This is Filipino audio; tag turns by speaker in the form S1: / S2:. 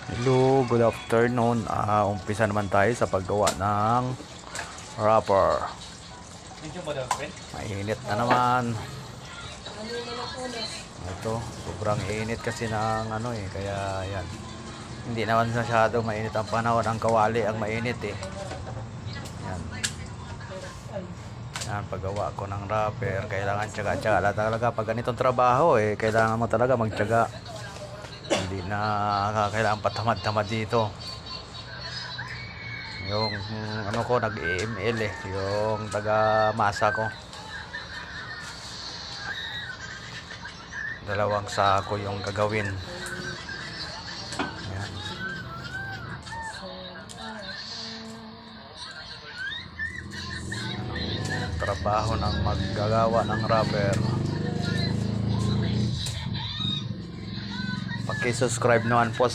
S1: Hello, good afternoon. Umpisa naman tayo sa paggawa ng wrapper. Mainit na naman. Ito, sobrang init kasi ng kaya yan. Hindi naman masyado mainit ang panahon. Ang kawali ang mainit eh. Yan. Yan, paggawa ko ng wrapper, kailangan tiyaga-tiyaga talaga. Pag ganitong trabaho kailangan mo talaga magtiyaga. Hindi na kailangan patamad-tamad dito. Yung ko nag-EML yung taga masa ko. 2 sako yung gagawin. Yan. Trabaho ng maggagawa ng rubber. Paki-subscribe naman po